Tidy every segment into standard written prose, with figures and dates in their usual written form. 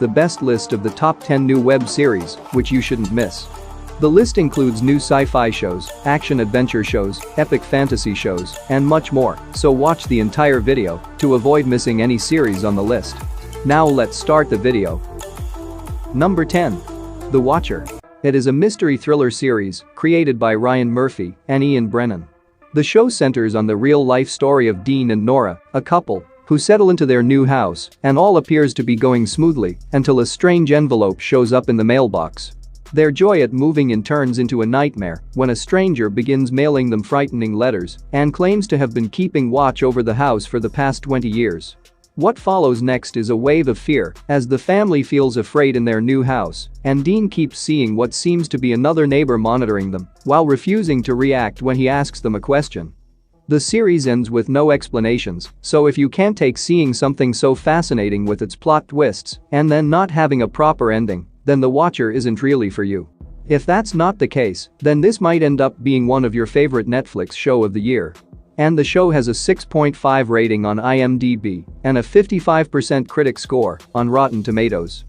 the best list of the top 10 new web series, which you shouldn't miss. The list includes new sci-fi shows, action-adventure shows, epic fantasy shows, and much more, so watch the entire video to avoid missing any series on the list. Now let's start the video. Number 10. The Watcher. It is a mystery thriller series created by Ryan Murphy and Ian Brennan. The show centers on the real-life story of Dean and Nora, a couple who settle into their new house, and all appears to be going smoothly until a strange envelope shows up in the mailbox. Their joy at moving in turns into a nightmare when a stranger begins mailing them frightening letters and claims to have been keeping watch over the house for the past 20 years. What follows next is a wave of fear as the family feels afraid in their new house, and Dean keeps seeing what seems to be another neighbor monitoring them while refusing to react when he asks them a question. The series ends with no explanations, so if you can't take seeing something so fascinating with its plot twists and then not having a proper ending, then The Watcher isn't really for you. If that's not the case, then this might end up being one of your favorite Netflix show of the year. And the show has a 6.5 rating on IMDb and a 55% critic score on Rotten Tomatoes.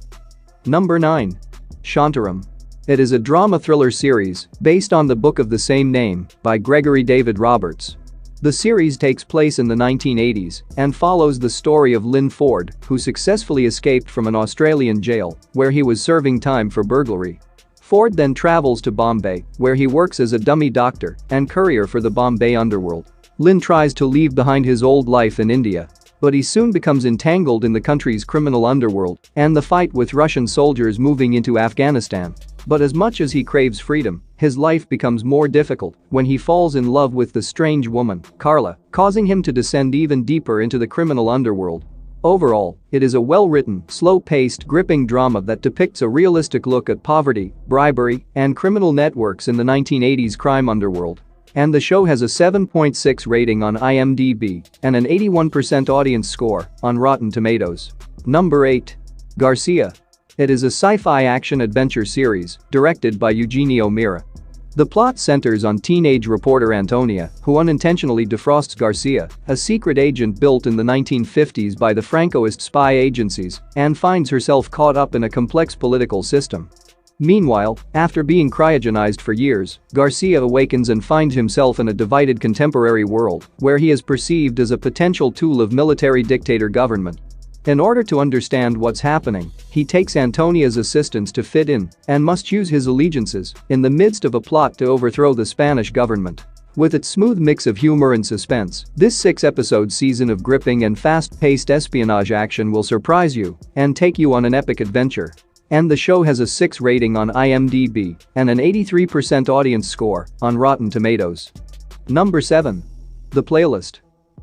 Number 9. Shantaram. It is a drama thriller series based on the book of the same name by Gregory David Roberts. The series takes place in the 1980s and follows the story of Lynn Ford, who successfully escaped from an Australian jail where he was serving time for burglary. Ford then travels to Bombay, where he works as a dummy doctor and courier for the Bombay underworld. Lynn tries to leave behind his old life in India, but he soon becomes entangled in the country's criminal underworld and the fight with Russian soldiers moving into Afghanistan. But as much as he craves freedom, his life becomes more difficult when he falls in love with the strange woman, Carla, causing him to descend even deeper into the criminal underworld. Overall, it is a well-written, slow-paced, gripping drama that depicts a realistic look at poverty, bribery, and criminal networks in the 1980s crime underworld. And the show has a 7.6 rating on IMDb and an 81% audience score on Rotten Tomatoes. Number 8. Garcia. It is a sci-fi action-adventure series directed by Eugenio Mira. The plot centers on teenage reporter Antonia, who unintentionally defrosts Garcia, a secret agent built in the 1950s by the Francoist spy agencies, and finds herself caught up in a complex political system. Meanwhile, after being cryogenized for years, Garcia awakens and finds himself in a divided contemporary world where he is perceived as a potential tool of military dictator government. In order to understand what's happening, he takes Antonia's assistance to fit in and must choose his allegiances in the midst of a plot to overthrow the Spanish government. With its smooth mix of humor and suspense, this 6-episode season of gripping and fast-paced espionage action will surprise you and take you on an epic adventure. And the show has a 6 rating on IMDb and an 83% audience score on Rotten Tomatoes. Number 7. The Playlist.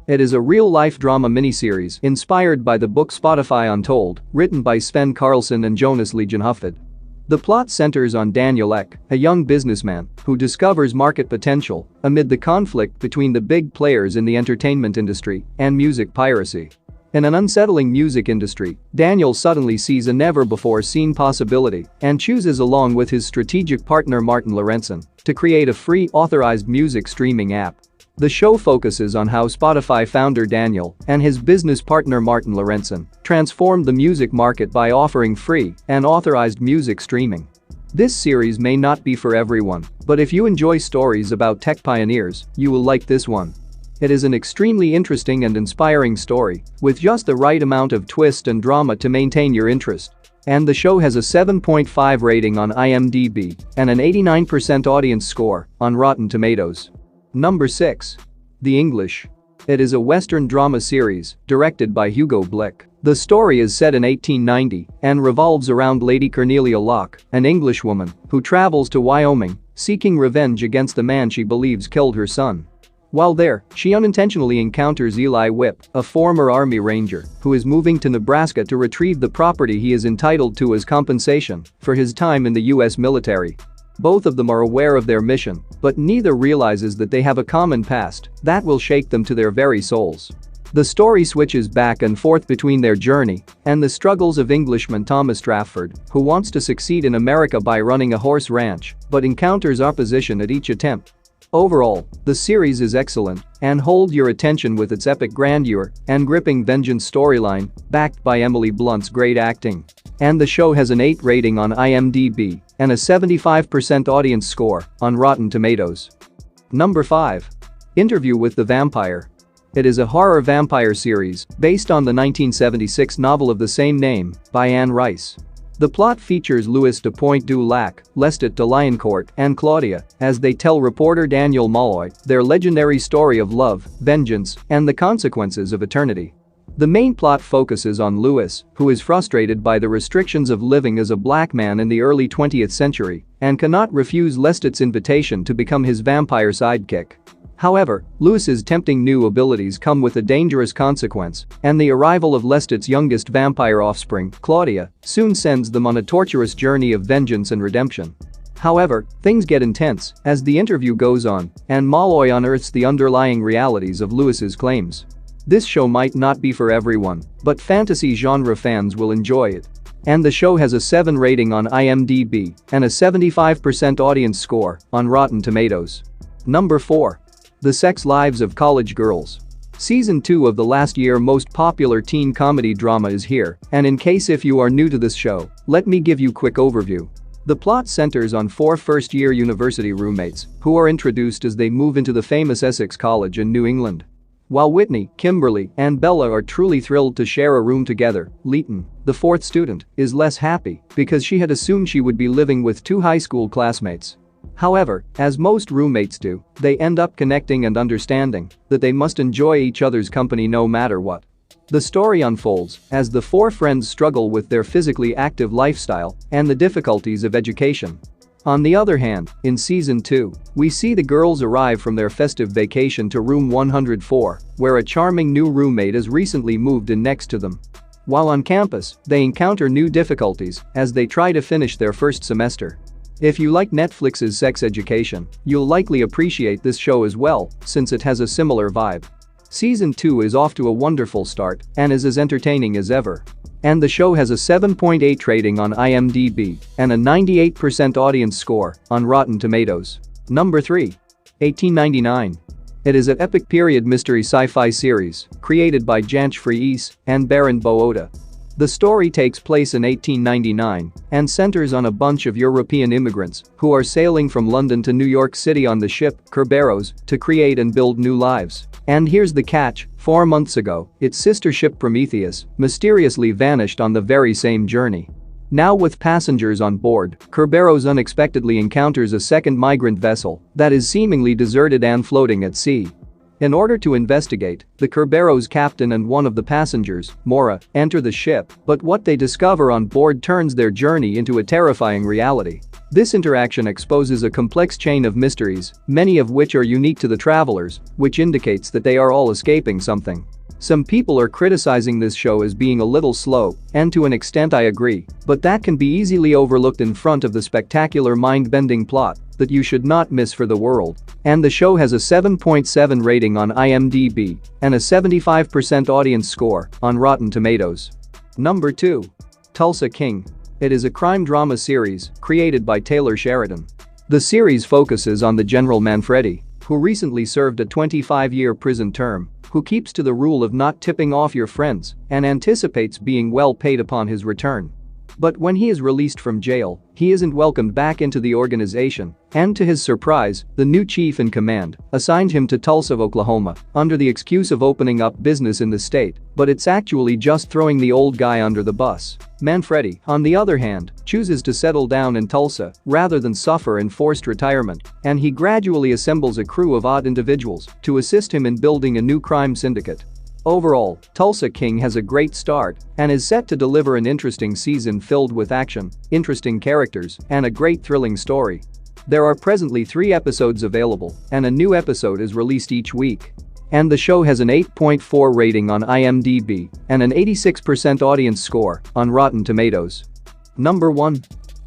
It is a real-life drama miniseries inspired by the book Spotify Untold, written by Sven Carlson and Jonas Legenhufvud. The plot centers on Daniel Ek, a young businessman who discovers market potential amid the conflict between the big players in the entertainment industry and music piracy. In an unsettling music industry, Daniel suddenly sees a never-before-seen possibility and chooses, along with his strategic partner Martin Lorentzen, to create a free, authorized music streaming app. The show focuses on how Spotify founder Daniel and his business partner Martin Lorentzen transformed the music market by offering free and authorized music streaming. This series may not be for everyone, but if you enjoy stories about tech pioneers, you will like this one. It is an extremely interesting and inspiring story, with just the right amount of twist and drama to maintain your interest. And the show has a 7.5 rating on IMDb and an 89% audience score on Rotten Tomatoes. Number 6. The English. It is a Western drama series directed by Hugo Blick. The story is set in 1890 and revolves around Lady Cornelia Locke, an Englishwoman who travels to Wyoming, seeking revenge against the man she believes killed her son. While there, she unintentionally encounters Eli Whip, a former Army Ranger who is moving to Nebraska to retrieve the property he is entitled to as compensation for his time in the U.S. military. Both of them are aware of their mission, but neither realizes that they have a common past that will shake them to their very souls. The story switches back and forth between their journey and the struggles of Englishman Thomas Strafford, who wants to succeed in America by running a horse ranch but encounters opposition at each attempt. Overall, the series is excellent and hold your attention with its epic grandeur and gripping vengeance storyline, backed by Emily Blunt's great acting. and the show has an 8 rating on IMDb and a 75% audience score on Rotten Tomatoes. Number 5. Interview with the Vampire. It is a horror vampire series based on the 1976 novel of the same name by Anne Rice. The plot features Louis de Pointe du Lac, Lestat de Lioncourt, and Claudia as they tell reporter Daniel Molloy their legendary story of love, vengeance, and the consequences of eternity. The main plot focuses on Louis, who is frustrated by the restrictions of living as a black man in the early 20th century and cannot refuse Lestat's invitation to become his vampire sidekick. However, Louis's tempting new abilities come with a dangerous consequence, and the arrival of Lestat's youngest vampire offspring, Claudia, soon sends them on a torturous journey of vengeance and redemption. However, things get intense as the interview goes on, and Molloy unearths the underlying realities of Louis's claims. This show might not be for everyone, but fantasy genre fans will enjoy it. And the show has a 7 rating on IMDb and a 75% audience score on Rotten Tomatoes. Number 4. The Sex Lives of College Girls. Season 2 of the last year's most popular teen comedy drama is here, and in case if you are new to this show, let me give you a quick overview. The plot centers on 4 first-year university roommates who are introduced as they move into the famous Essex College in New England. While Whitney, Kimberly, and Bella are truly thrilled to share a room together, Leighton, the 4th student, is less happy because she had assumed she would be living with 2 high school classmates. However, as most roommates do, they end up connecting and understanding that they must enjoy each other's company no matter what. The story unfolds as the 4 friends struggle with their physically active lifestyle and the difficulties of education. On the other hand, in Season 2, we see the girls arrive from their festive vacation to room 104, where a charming new roommate has recently moved in next to them. While on campus, they encounter new difficulties as they try to finish their first semester. If you like Netflix's Sex Education, you'll likely appreciate this show as well, since it has a similar vibe. Season 2 is off to a wonderful start and is as entertaining as ever. And the show has a 7.8 rating on IMDb and a 98% audience score on Rotten Tomatoes. Number 3. 1899. It is an epic period mystery sci-fi series created by Janch Friis and Baron Booda. The story takes place in 1899 and centers on a bunch of European immigrants who are sailing from London to New York City on the ship Kerberos to create and build new lives. And here's the catch, 4 months ago, its sister ship Prometheus mysteriously vanished on the very same journey. Now with passengers on board, Kerberos unexpectedly encounters a second migrant vessel that is seemingly deserted and floating at sea. In order to investigate, the Kerberos captain and one of the passengers, Mora, enter the ship, but what they discover on board turns their journey into a terrifying reality. This interaction exposes a complex chain of mysteries, many of which are unique to the travelers, which indicates that they are all escaping something. Some people are criticizing this show as being a little slow, and to an extent I agree, but that can be easily overlooked in front of the spectacular mind-bending plot that you should not miss for the world. And the show has a 7.7 rating on IMDb and a 75% audience score on Rotten Tomatoes. Number 2. Tulsa King. It is a crime drama series created by Taylor Sheridan. The series focuses on the General Manfredi, who recently served a 25-year prison term, who keeps to the rule of not tipping off your friends and anticipates being well paid upon his return. But when he is released from jail, he isn't welcomed back into the organization, and to his surprise, the new chief in command assigned him to Tulsa, Oklahoma, under the excuse of opening up business in the state, but it's actually just throwing the old guy under the bus. Manfredi, on the other hand, chooses to settle down in Tulsa rather than suffer enforced retirement, and he gradually assembles a crew of odd individuals to assist him in building a new crime syndicate. Overall, Tulsa King has a great start and is set to deliver an interesting season filled with action, interesting characters, and a great thrilling story. There are presently 3 episodes available, and a new episode is released each week. And the show has an 8.4 rating on IMDb and an 86% audience score on Rotten Tomatoes. Number 1.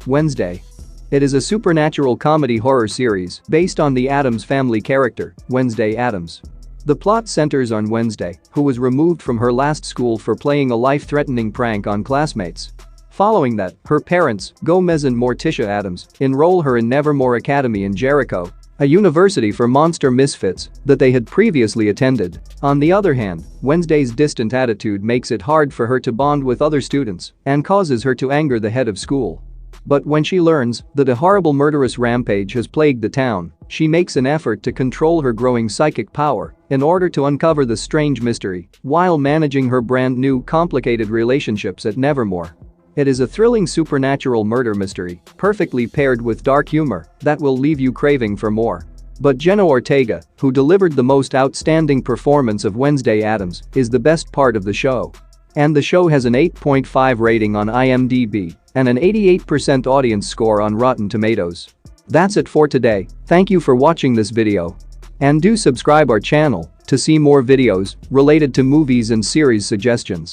Wednesday. It is a supernatural comedy horror series based on the Addams Family character, Wednesday Addams. The plot centers on Wednesday, who was removed from her last school for playing a life-threatening prank on classmates. Following that, her parents, Gomez and Morticia Addams, enroll her in Nevermore Academy in Jericho, a university for monster misfits that they had previously attended. On the other hand, Wednesday's distant attitude makes it hard for her to bond with other students and causes her to anger the head of school. But when she learns that a horrible murderous rampage has plagued the town, she makes an effort to control her growing psychic power in order to uncover the strange mystery while managing her brand new complicated relationships at Nevermore. It is a thrilling supernatural murder mystery, perfectly paired with dark humor that will leave you craving for more. But Jenna Ortega, who delivered the most outstanding performance of Wednesday Addams, is the best part of the show. And the show has an 8.5 rating on IMDb and an 88% audience score on Rotten Tomatoes. That's it for today. Thank you for watching this video. And do subscribe our channel to see more videos related to movies and series suggestions.